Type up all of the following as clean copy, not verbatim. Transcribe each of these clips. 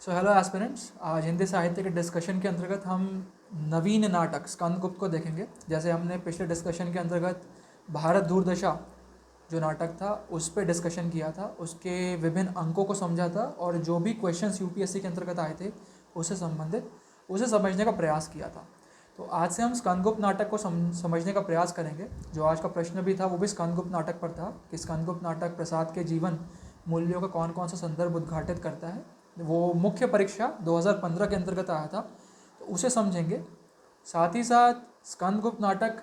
So hello aspirants, आज हिंदी साहित्य के डिस्कशन के अंतर्गत हम नवीन नाटक स्कंदगुप्त को देखेंगे। जैसे हमने पिछले डिस्कशन के अंतर्गत भारत दूरदशा जो नाटक था उस पर डिस्कशन किया था, उसके विभिन्न अंकों को समझा था और जो भी क्वेश्चंस यूपीएससी के अंतर्गत आए थे उससे संबंधित उसे समझने का प्रयास किया था। तो आज से हम स्कंदगुप्त नाटक को समझने का प्रयास करेंगे। जो आज का प्रश्न भी था वो भी स्कंदगुप्त नाटक पर था कि स्कंदगुप्त नाटक प्रसाद के जीवन मूल्यों का कौन कौन सा संदर्भ उद्घाटित करता है। वो मुख्य परीक्षा 2015 के अंतर्गत आया था, तो उसे समझेंगे। साथ ही साथ स्कंदगुप्त नाटक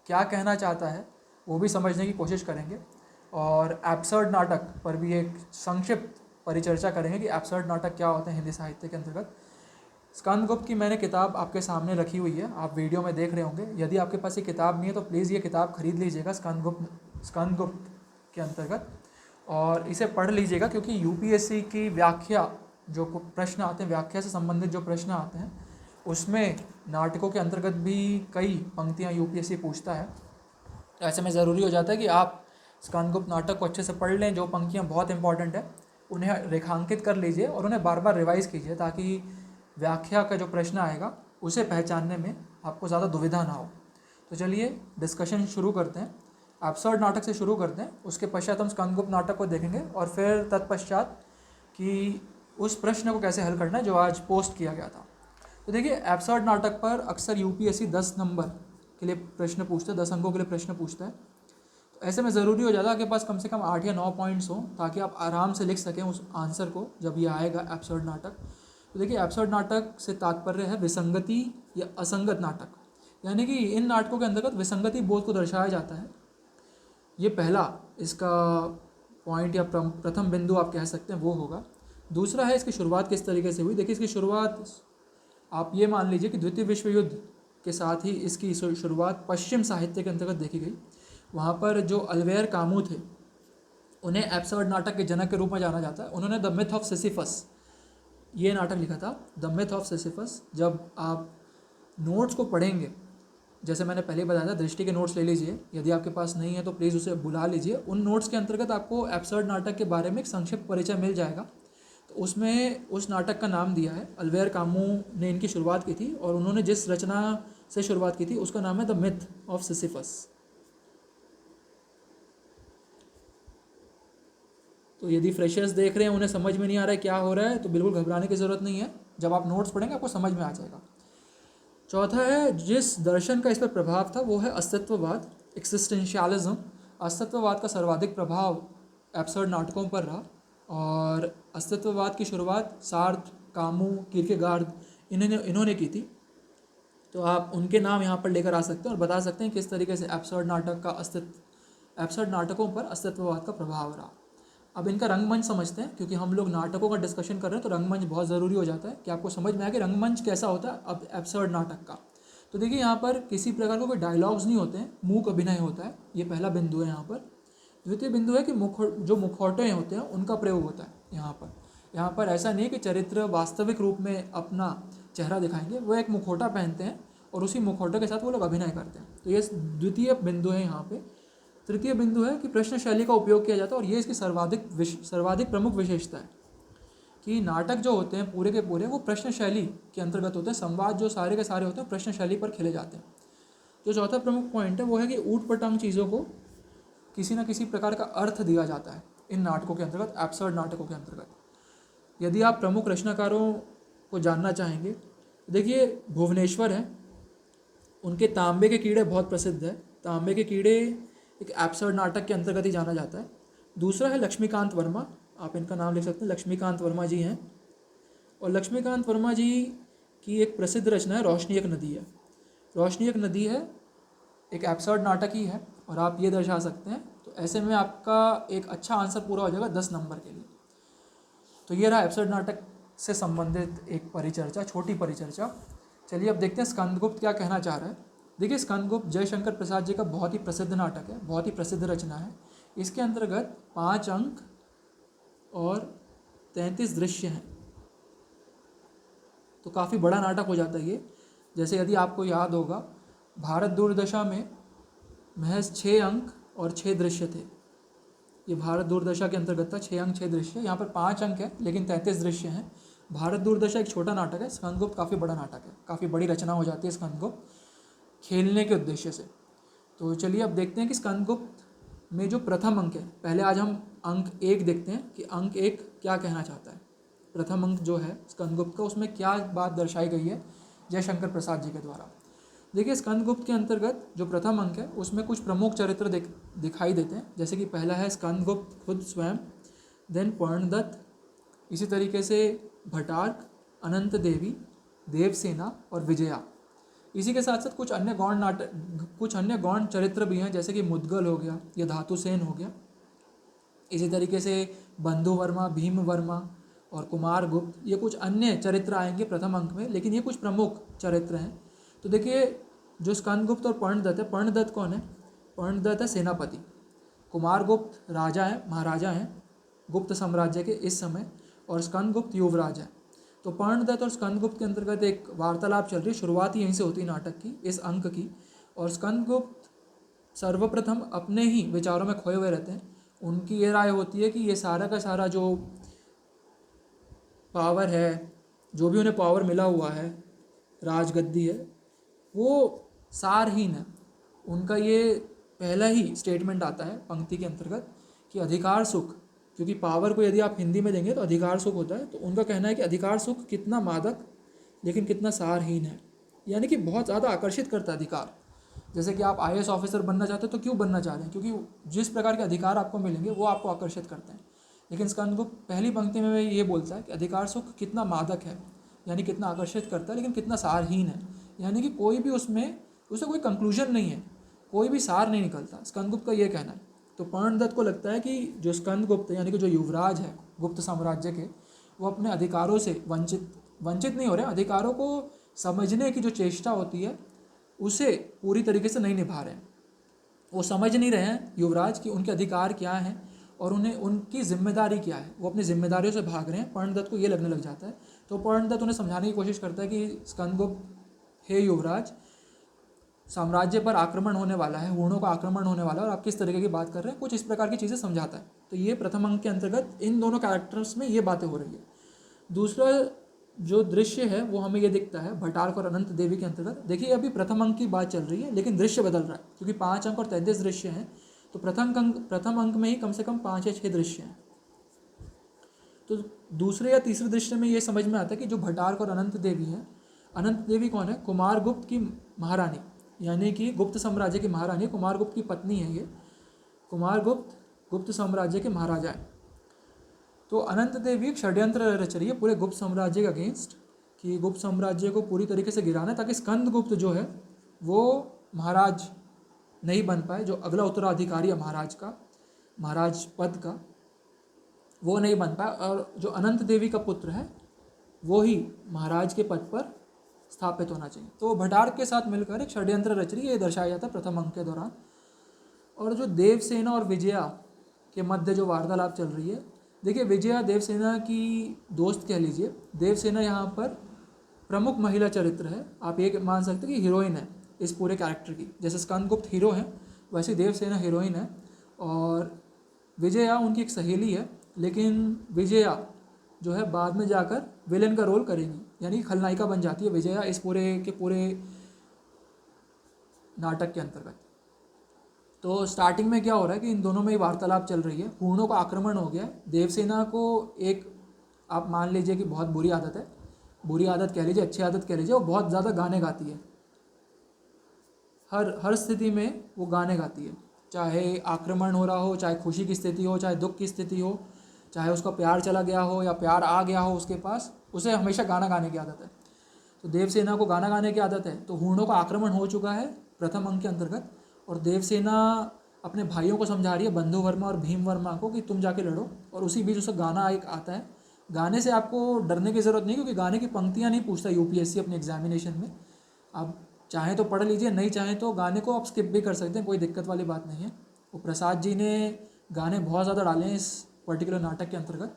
क्या कहना चाहता है वो भी समझने की कोशिश करेंगे और एब्सर्ड नाटक पर भी एक संक्षिप्त परिचर्चा करेंगे कि एब्सर्ड नाटक क्या होते हैं हिंदी साहित्य के अंतर्गत। स्कंदगुप्त की मैंने किताब आपके सामने रखी हुई है, आप वीडियो में देख रहे होंगे। यदि आपके पास ये किताब नहीं है तो प्लीज़ ये किताब खरीद लीजिएगा स्कंदगुप्त के अंतर्गत और इसे पढ़ लीजिएगा, क्योंकि यूपीएससी की व्याख्या जो प्रश्न आते हैं, व्याख्या से संबंधित जो प्रश्न आते हैं उसमें नाटकों के अंतर्गत भी कई पंक्तियां यूपीएससी पूछता है। तो ऐसे में ज़रूरी हो जाता है कि आप स्कंदगुप्त नाटक को अच्छे से पढ़ लें। जो पंक्तियां बहुत इंपॉर्टेंट है उन्हें रेखांकित कर लीजिए और उन्हें बार बार रिवाइज़ कीजिए, ताकि व्याख्या का जो प्रश्न आएगा उसे पहचानने में आपको ज़्यादा दुविधा ना हो। तो चलिए डिस्कशन शुरू करते हैं। एब्सर्ड नाटक से शुरू करते हैं, उसके पश्चात हम स्कंदगुप्त नाटक को देखेंगे और फिर तत्पश्चात कि उस प्रश्न को कैसे हल करना है जो आज पोस्ट किया गया था। तो देखिए, एब्सर्ड नाटक पर अक्सर यूपीएससी 10 नंबर के लिए प्रश्न पूछता है, 10 अंकों के लिए प्रश्न पूछता है। तो ऐसे में ज़रूरी हो जाता है आपके पास कम से कम 8 या 9 पॉइंट्स हों, ताकि आप आराम से लिख सकें उस आंसर को जब ये आएगा एब्सर्ड नाटक। तो देखिए, एब्सर्ड नाटक से तात्पर्य है विसंगति या असंगत नाटक, यानी कि इन नाटकों के अंतर्गत विसंगति बोध को दर्शाया जाता है। ये पहला इसका पॉइंट या प्रथम बिंदु आप कह सकते हैं वो होगा। दूसरा है इसकी शुरुआत किस तरीके से हुई। देखिए, इसकी शुरुआत आप ये मान लीजिए कि द्वितीय विश्व युद्ध के साथ ही इसकी शुरुआत पश्चिम साहित्य के अंतर्गत देखी गई। वहाँ पर जो अल्वेयर कामू थे उन्हें एब्सर्ड नाटक के जनक के रूप में जाना जाता है। उन्होंने द मिथ ऑफ सिसिफस ये नाटक लिखा था, द मिथ ऑफ सिसिफस। जब आप नोट्स को पढ़ेंगे, जैसे मैंने पहले बताया था, दृष्टि के नोट्स ले लीजिए। यदि आपके पास नहीं है तो प्लीज़ उसे बुला लीजिए। उन नोट्स के अंतर्गत आपको एब्सर्ड नाटक के बारे में एक संक्षिप्त परिचय मिल जाएगा। तो उसमें उस नाटक का नाम दिया है, अल्वेयर कामू ने इनकी शुरुआत की थी और उन्होंने जिस रचना से शुरुआत की थी उसका नाम है द मिथ ऑफ सिसिफस। तो यदि फ्रेशर्स देख रहे हैं, उन्हें समझ में नहीं आ रहा है क्या हो रहा है, तो बिल्कुल घबराने की ज़रूरत नहीं है। जब आप नोट्स पढ़ेंगे आपको समझ में आ जाएगा। चौथा है, जिस दर्शन का इस पर प्रभाव था वो है अस्तित्ववाद, एक्सिस्टेंशियलिज्म। अस्तित्ववाद का सर्वाधिक प्रभाव एब्सर्ड नाटकों पर रहा और अस्तित्ववाद की शुरुआत सार्थ, कामू, किरकेगार्ड इन्होंने की थी। तो आप उनके नाम यहाँ पर लेकर आ सकते हैं और बता सकते हैं किस तरीके से एब्सर्ड नाटकों पर अस्तित्ववाद का प्रभाव रहा। अब इनका रंगमंच समझते हैं, क्योंकि हम लोग नाटकों का डिस्कशन कर रहे हैं तो रंगमंच बहुत ज़रूरी हो जाता है कि आपको समझ में आए कि रंगमंच कैसा होता है अब एब्सर्ड नाटक का। तो देखिए, यहाँ पर किसी प्रकार का कोई डायलॉग्स नहीं होते हैं, मूक अभिनय होता है। ये पहला बिंदु है यहाँ पर। द्वितीय बिंदु है कि जो मुखौटे होते हैं उनका प्रयोग होता है यहाँ पर ऐसा नहीं है कि चरित्र वास्तविक रूप में अपना चेहरा दिखाएंगे, वो एक मुखौटा पहनते हैं और उसी मुखौटे के साथ वो लोग अभिनय करते हैं। तो ये द्वितीय बिंदु है यहाँ पे। तृतीय बिंदु है कि प्रश्न शैली का उपयोग किया जाता है और ये इसकी सर्वाधिक प्रमुख विशेषता है कि नाटक जो होते हैं पूरे के पूरे वो प्रश्न शैली के अंतर्गत होते हैं। संवाद जो सारे के सारे होते हैं प्रश्न शैली पर खेले जाते हैं। जो चौथा प्रमुख पॉइंट है वो है कि ऊट पटांग चीज़ों को किसी न किसी प्रकार का अर्थ दिया जाता है इन नाटकों के अंतर्गत, एब्सर्ड नाटकों के अंतर्गत। यदि आप प्रमुख रचनाकारों को जानना चाहेंगे, देखिए भुवनेश्वर हैं, उनके तांबे के कीड़े बहुत प्रसिद्ध है। तांबे के कीड़े एक एब्सर्ड नाटक के अंतर्गत ही जाना जाता है। दूसरा है लक्ष्मीकांत वर्मा, आप इनका नाम लिख सकते हैं, लक्ष्मीकांत वर्मा जी हैं। और लक्ष्मीकांत वर्मा जी की एक प्रसिद्ध रचना है रोशनी एक नदी है। रोशनी एक नदी है, एक एब्सर्ड नाटक ही है और आप ये दर्शा सकते हैं। तो ऐसे में आपका एक अच्छा आंसर पूरा हो जाएगा 10 नंबर के लिए। तो ये रहा एब्सर्ड नाटक से संबंधित एक परिचर्चा, छोटी परिचर्चा। चलिए अब देखते हैं स्कंदगुप्त क्या कहना चाह रहा है। देखिए, स्कंदगुप्त जयशंकर प्रसाद जी का बहुत ही प्रसिद्ध नाटक है, बहुत ही प्रसिद्ध रचना है। इसके अंतर्गत 5 अंक और 33 दृश्य हैं, तो काफ़ी बड़ा नाटक हो जाता है ये। जैसे यदि आपको याद होगा, भारत दूरदशा में महज 6 अंक और 6 दृश्य थे। ये भारत दूरदशा के अंतर्गत था, 6 अंक 6 दृश्य। यहाँ पर 5 अंक है लेकिन 33 दृश्य हैं। भारत दूरदशा एक छोटा नाटक है, स्कंदगुप्त काफ़ी बड़ा नाटक है, काफ़ी बड़ी रचना हो जाती है स्कंदगुप्त खेलने के उद्देश्य से। तो चलिए अब देखते हैं कि स्कंदगुप्त में जो प्रथम अंक है, पहले आज हम अंक 1 देखते हैं कि अंक 1 क्या कहना चाहता है। प्रथम अंक जो है स्कंदगुप्त का, उसमें क्या बात दर्शाई गई है जयशंकर प्रसाद जी के द्वारा। देखिए स्कंदगुप्त के अंतर्गत जो प्रथम अंक है उसमें कुछ प्रमुख चरित्र दिखाई देते हैं, जैसे कि पहला है स्कंदगुप्त खुद स्वयं, देन पर्णदत्त, इसी तरीके से भटार्क, अनंत देवी, देवसेना और विजया। इसी के साथ साथ कुछ अन्य गौण चरित्र भी हैं, जैसे कि मुद्गल हो गया या धातुसेन हो गया। इसी तरीके से बंधु वर्मा, भीम वर्मा और कुमार गुप्त, ये कुछ अन्य चरित्र आएंगे प्रथम अंक में, लेकिन ये कुछ प्रमुख चरित्र हैं। तो देखिए जो स्कंदगुप्त और पर्णदत्त है, पर्णदत्त कौन है? पर्णदत्त है सेनापति, कुमार गुप्त राजा है, महाराजा हैं गुप्त साम्राज्य के इस समय, और स्कंदगुप्त युवराज है। तो पर्णदत्त और स्कंदगुप्त के अंतर्गत एक वार्तालाप चल रही है, शुरुआत यहीं से होती है नाटक की, इस अंक की। और स्कंदगुप्त सर्वप्रथम अपने ही विचारों में खोए हुए रहते हैं। उनकी ये राय होती है कि ये सारा का सारा जो पावर है, जो भी उन्हें पावर मिला हुआ है, राजगद्दी है, वो सारहीन है। उनका ये पहला ही स्टेटमेंट आता है पंक्ति के अंतर्गत कि अधिकार सुख, क्योंकि पावर को यदि आप हिंदी में देंगे तो अधिकार सुख होता है, तो उनका कहना है कि अधिकार सुख कितना मादक लेकिन कितना सारहीन है, यानी कि बहुत ज़्यादा आकर्षित करता है अधिकार। जैसे कि आप IAS ऑफिसर बनना चाहते हो तो क्यों बनना चाह रहे हैं? क्योंकि जिस प्रकार के अधिकार आपको मिलेंगे वो आपको आकर्षित करते हैं। लेकिन स्कंदगुप्त पहली पंक्ति में ये बोलता है कि अधिकार सुख कितना मादक है, यानी कितना आकर्षित करता है लेकिन कितना सारहीन है, यानी कि कोई भी उसमें उसे कोई कंक्लूजन नहीं है, कोई भी सार नहीं निकलता। स्कंदगुप्त का ये कहना है। तो पर्णदत्त को लगता है कि जो स्कंदगुप्त यानी कि जो युवराज है गुप्त साम्राज्य के, वो अपने अधिकारों से वंचित नहीं हो रहे, अधिकारों को समझने की जो चेष्टा होती है उसे पूरी तरीके से नहीं निभा रहे हैं। वो समझ नहीं रहे हैं युवराज कि उनके अधिकार क्या हैं और उन्हें उनकी जिम्मेदारी क्या है, वो अपनी जिम्मेदारियों से भाग रहे हैं। पर्णदत्त को ये लगने लग जाता है। तो पर्णदत्त उन्हें समझाने की कोशिश करता है कि स्कंदगुप्त, हे युवराज, साम्राज्य पर आक्रमण होने वाला है, हूणों का आक्रमण होने वाला है और आप किस तरीके की बात कर रहे हैं, कुछ इस प्रकार की चीज़ें समझाता है। तो ये प्रथम अंक के अंतर्गत इन दोनों कैरेक्टर्स में ये बातें हो रही है। दूसरा जो दृश्य है वो हमें ये दिखता है भटार्क और अनंत देवी के अंतर्गत। देखिए अभी प्रथम अंक की बात चल रही है लेकिन दृश्य बदल रहा है, क्योंकि 5 अंक और 33 दृश्य हैं, तो प्रथम अंक में ही कम से कम 5 या 6 दृश्य हैं। तो दूसरे या तीसरे दृश्य में ये समझ में आता है कि जो भटार्क और अनंत देवी है, अनंत देवी कौन है? कुमार गुप्त की महारानी, यानी कि गुप्त साम्राज्य की महारानी, कुमार गुप्त की पत्नी है ये। कुमार गुप्त गुप्त साम्राज्य के महाराजा है। तो अनंत देवी एक षड्यंत्र रच रही है पूरे गुप्त साम्राज्य के अगेंस्ट, कि गुप्त साम्राज्य को पूरी तरीके से गिराना है ताकि स्कंदगुप्त जो है वो महाराज नहीं बन पाए, जो अगला उत्तराधिकारी है महाराज का, महाराज पद का, वो नहीं बन पाए, और जो अनंत देवी का पुत्र है वो ही महाराज के पद पर स्थापित होना चाहिए। तो भटार्क के साथ मिलकर एक षड्यंत्र रच रही है, ये दर्शाया जाता है प्रथम अंक के दौरान। और जो देवसेना और विजया के मध्य जो वार्तालाप चल रही है, देखिए विजया देवसेना की दोस्त कह लीजिए। देवसेना यहाँ पर प्रमुख महिला चरित्र है, आप ये मान सकते हैं कि हीरोइन है इस पूरे कैरेक्टर की। जैसे स्कंदगुप्त हीरो है वैसे देवसेना हीरोइन है, और विजया उनकी एक सहेली है, लेकिन विजया जो है बाद में जाकर विलेन का रोल करेगी, यानी खलनायिका बन जाती है विजया इस पूरे नाटक के अंतर्गत। तो स्टार्टिंग में क्या हो रहा है कि इन दोनों में ही वार्तालाप चल रही है, हूणों का आक्रमण हो गया है। देवसेना को एक आप मान लीजिए कि बहुत बुरी आदत है, बुरी आदत कह लीजिए, अच्छी आदत कह लीजिए, वो बहुत ज़्यादा गाने गाती है। हर स्थिति में वो गाने गाती है, चाहे आक्रमण हो रहा हो, चाहे खुशी की स्थिति हो, चाहे दुख की स्थिति हो, चाहे उसका प्यार चला गया हो या प्यार आ गया हो उसके पास, उसे हमेशा गाना गाने की आदत है। तो देवसेना को गाना गाने की आदत है। तो हूणों का आक्रमण हो चुका है प्रथम अंक के अंतर्गत, और देवसेना अपने भाइयों को समझा रही है, बंधु वर्मा और भीम वर्मा को, कि तुम जाके लड़ो। और उसी बीच उसका गाना एक आता है। गाने से आपको डरने की ज़रूरत नहीं, क्योंकि गाने की पंक्तियाँ नहीं पूछता UPSC अपने एग्जामिनेशन में। आप चाहें तो पढ़ लीजिए, नहीं चाहें तो गाने को आप स्किप भी कर सकते हैं, कोई दिक्कत वाली बात नहीं है। वो प्रसाद जी ने गाने बहुत ज़्यादा डाले हैं इस पर्टिकुलर नाटक के अंतर्गत।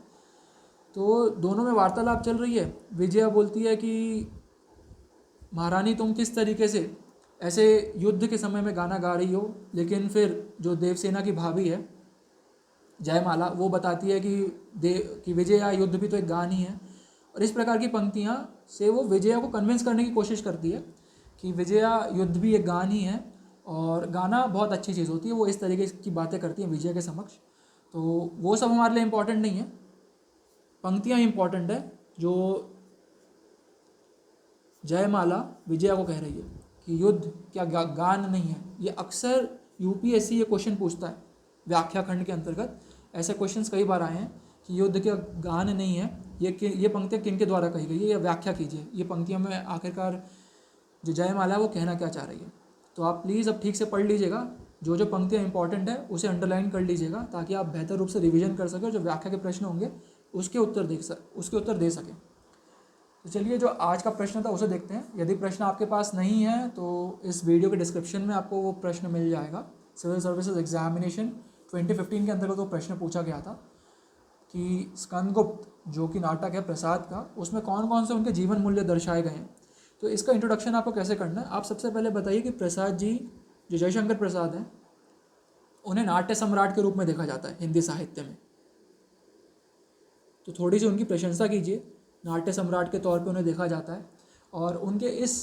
तो दोनों में वार्तालाप चल रही है। विजया बोलती है कि महारानी तुम किस तरीके से ऐसे युद्ध के समय में गाना गा रही हो, लेकिन फिर जो देवसेना की भाभी है जयमाला, वो बताती है कि विजया युद्ध भी तो एक गान ही है, और इस प्रकार की पंक्तियाँ से वो विजया को कन्विंस करने की कोशिश करती है कि विजया युद्ध भी एक गान ही है और गाना बहुत अच्छी चीज़ होती है। वो इस तरीके की बातें करती हैं विजय के समक्ष। तो वो सब हमारे लिए इम्पोर्टेंट नहीं है, पंक्तियाँ इंपॉर्टेंट है जो जयमाला विजया को कह रही है कि युद्ध क्या गान नहीं है। ये अक्सर यूपीएससी ये क्वेश्चन पूछता है व्याख्या खंड के अंतर्गत। ऐसे क्वेश्चंस कई बार आए हैं कि युद्ध क्या गान नहीं है, ये पंक्तियाँ किन के द्वारा कही गई है, या व्याख्या कीजिए ये पंक्तियों में आखिरकार जो जयमाला है वो कहना क्या चाह रही है। तो आप प्लीज़ अब ठीक से पढ़ लीजिएगा, जो जो पंक्तियाँ इंपॉर्टेंट है उसे अंडरलाइन कर लीजिएगा ताकि आप बेहतर रूप से रिवीजन कर सकें और जो व्याख्या के प्रश्न होंगे उसके उत्तर दे सकें। तो चलिए जो आज का प्रश्न था उसे देखते हैं। यदि प्रश्न आपके पास नहीं है तो इस वीडियो के डिस्क्रिप्शन में आपको वो प्रश्न मिल जाएगा। सिविल सर्विसेज एग्जामिनेशन 2015 के अंतर्गत वो प्रश्न पूछा गया था कि स्कंदगुप्त जो कि नाटक है प्रसाद का, उसमें कौन कौन से उनके जीवन मूल्य दर्शाए गए हैं। तो इसका इंट्रोडक्शन आपको कैसे करना है, आप सबसे पहले बताइए कि प्रसाद जी जो जयशंकर प्रसाद हैं उन्हें नाट्य सम्राट के रूप में देखा जाता है हिंदी साहित्य में। तो थोड़ी सी उनकी प्रशंसा कीजिए, नाट्य सम्राट के तौर पे उन्हें देखा जाता है। और उनके इस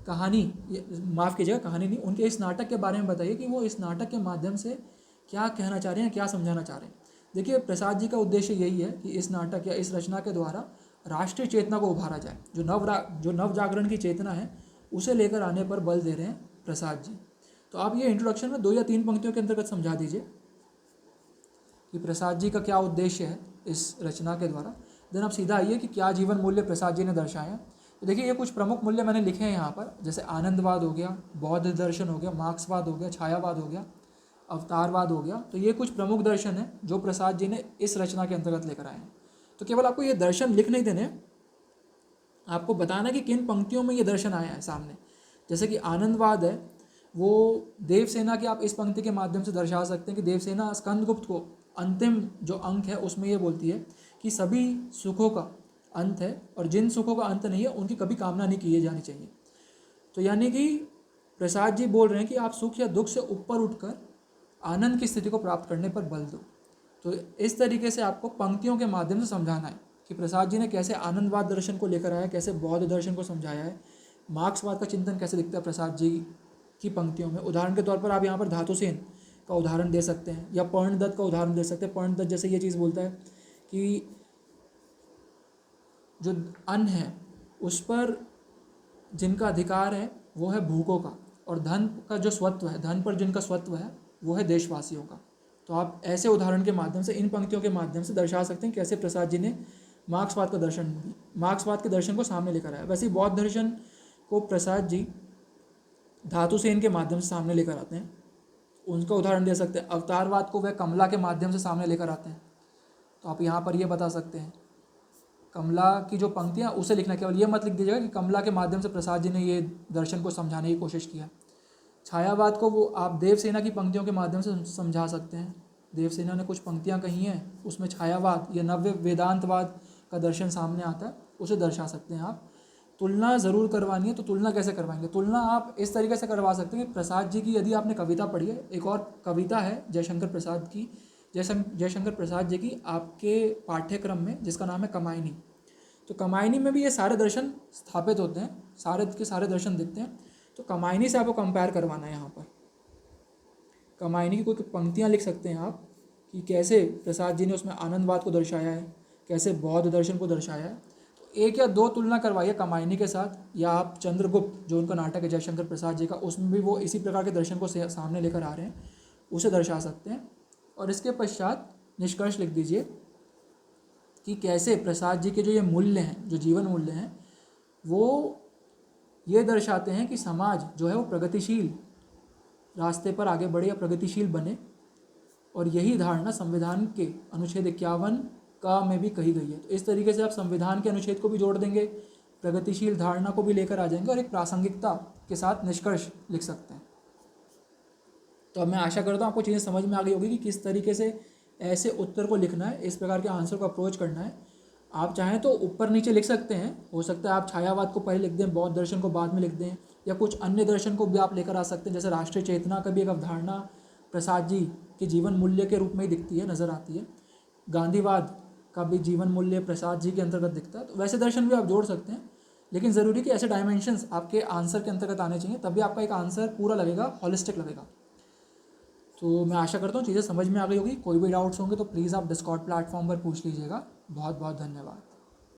कहानी, माफ़ कीजिएगा कहानी नहीं, उनके इस नाटक के बारे में बताइए कि वो इस नाटक के माध्यम से क्या कहना चाह रहे हैं, क्या समझाना चाह रहे हैं। देखिए प्रसाद जी का उद्देश्य यही है कि इस नाटक या इस रचना के द्वारा राष्ट्रीय चेतना को उभारा जाए। जो नव जागरण की चेतना है उसे लेकर आने पर बल दे रहे हैं प्रसाद जी। तो आप ये इंट्रोडक्शन में 2 या 3 पंक्तियों के अंतर्गत समझा दीजिए कि प्रसाद जी का क्या उद्देश्य है इस रचना के द्वारा। देन आप सीधा आइए कि क्या जीवन मूल्य प्रसाद जी ने दर्शाए हैं। तो देखिए ये कुछ प्रमुख मूल्य मैंने लिखे हैं यहाँ पर, जैसे आनंदवाद हो गया, बौद्ध दर्शन हो गया, मार्क्सवाद हो गया, छायावाद हो गया, अवतारवाद हो गया। तो ये कुछ प्रमुख दर्शन हैं जो प्रसाद जी ने इस रचना के अंतर्गत लेकर आए हैं। तो केवल आपको ये दर्शन लिख नहीं देने, आपको बताना कि किन पंक्तियों में ये दर्शन आया है सामने। जैसे कि आनंदवाद है वो देवसेना की आप इस पंक्ति के माध्यम से दर्शा सकते हैं कि देवसेना स्कंदगुप्त को अंतिम जो अंक है उसमें ये बोलती है कि सभी सुखों का अंत है और जिन सुखों का अंत नहीं है उनकी कभी कामना नहीं की जानी चाहिए। तो यानी कि प्रसाद जी बोल रहे हैं कि आप सुख या दुख से ऊपर उठकर आनंद की स्थिति को प्राप्त करने पर बल दो। तो इस तरीके से आपको पंक्तियों के माध्यम से समझाना है कि प्रसाद जी ने कैसे आनंदवाद दर्शन को लेकर आया, कैसे बौद्ध दर्शन को समझाया है, मार्क्सवाद का चिंतन कैसे दिखता है प्रसाद जी की पंक्तियों में। उदाहरण के तौर पर आप यहाँ पर धातुसेन का उदाहरण दे सकते हैं या पर्णदत्त का उदाहरण दे सकते हैं। पर्णदत्त जैसे ये चीज़ बोलता है कि जो अन्न है उस पर जिनका अधिकार है वो है भूखों का, और धन का जो स्वत्व है, धन पर जिनका स्वत्व है वो है देशवासियों का। तो आप ऐसे उदाहरण के माध्यम से, इन पंक्तियों के माध्यम से दर्शा सकते हैं कैसे प्रसाद जी ने मार्क्सवाद के दर्शन को सामने लेकर आया। वैसे ही बौद्ध दर्शन को प्रसाद जी धातुसेन के माध्यम से सामने लेकर आते हैं, उनका उदाहरण दे सकते हैं। अवतारवाद को वह कमला के माध्यम से सामने लेकर आते हैं। तो आप यहाँ पर ये बता सकते हैं कमला की जो पंक्तियाँ उसे लिखना, केवल ये मत लिख दीजिएगा कि कमला के माध्यम से प्रसाद जी ने ये दर्शन को समझाने की कोशिश किया। छायावाद को वो आप देवसेना की पंक्तियों के माध्यम से समझा सकते हैं। देवसेना ने कुछ पंक्तियाँ कही हैं, उसमें छायावाद या नव्य वेदांतवाद का दर्शन सामने आता है, उसे दर्शा सकते हैं आप। तुलना ज़रूर करवानी है, तो तुलना कैसे करवाएंगे? तुलना आप इस तरीके से करवा सकते हैं कि प्रसाद जी की यदि आपने कविता पढ़ी है, एक और कविता है जयशंकर प्रसाद की, जयशंकर प्रसाद जी की आपके पाठ्यक्रम में, जिसका नाम है कमायनी। तो कमायनी में भी ये सारे दर्शन स्थापित होते हैं, सारे के सारे दर्शन दिखते हैं। तो कमायनी से आपको कंपेयर करवाना है। यहाँ पर कमायनी की कोई पंक्तियाँ लिख सकते हैं आप कि कैसे प्रसाद जी ने उसमें आनंदवाद को दर्शाया है, कैसे बौद्ध दर्शन को दर्शाया है। तो 1 या 2 तुलना करवाइए कमायनी के साथ, या आप चंद्रगुप्त जो उनका नाटक है जयशंकर प्रसाद जी का, उसमें भी वो इसी प्रकार के दर्शन को सामने लेकर आ रहे हैं, उसे दर्शा सकते हैं। और इसके पश्चात निष्कर्ष लिख दीजिए कि कैसे प्रसाद जी के जो ये मूल्य हैं, जो जीवन मूल्य हैं, वो ये दर्शाते हैं कि समाज जो है वो प्रगतिशील रास्ते पर आगे बढ़े या प्रगतिशील बने। और यही धारणा संविधान के अनुच्छेद 51 का में भी कही गई है। तो इस तरीके से आप संविधान के अनुच्छेद को भी जोड़ देंगे, प्रगतिशील धारणा को भी लेकर आ जाएंगे और एक प्रासंगिकता के साथ निष्कर्ष लिख सकते हैं। तो अब मैं आशा करता हूँ आपको चीज़ें समझ में आ गई होगी कि किस तरीके से ऐसे उत्तर को लिखना है, इस प्रकार के आंसर को अप्रोच करना है। आप चाहें तो ऊपर नीचे लिख सकते हैं, हो सकता है आप छायावाद को पहले लिख दें, बौद्ध दर्शन को बाद में लिख दें, या कुछ अन्य दर्शन को भी आप लेकर आ सकते हैं। जैसे राष्ट्रीय चेतना का भी एक अवधारणा प्रसाद जी के जीवन मूल्य के रूप में ही दिखती है, नज़र आती है। गांधीवाद का भी जीवन मूल्य प्रसाद जी के अंतर्गत दिखता है, तो वैसे दर्शन भी आप जोड़ सकते हैं, लेकिन ज़रूरी कि ऐसे डायमेंशंस आपके आंसर के अंतर्गत आने चाहिए, तभी आपका एक आंसर पूरा लगेगा, हॉलिस्टिक लगेगा। तो मैं आशा करता हूँ चीज़ें समझ में आ गई होगी। कोई भी डाउट्स होंगे तो प्लीज़ आप डिस्कॉर्ड प्लेटफॉर्म पर पूछ लीजिएगा। बहुत बहुत धन्यवाद।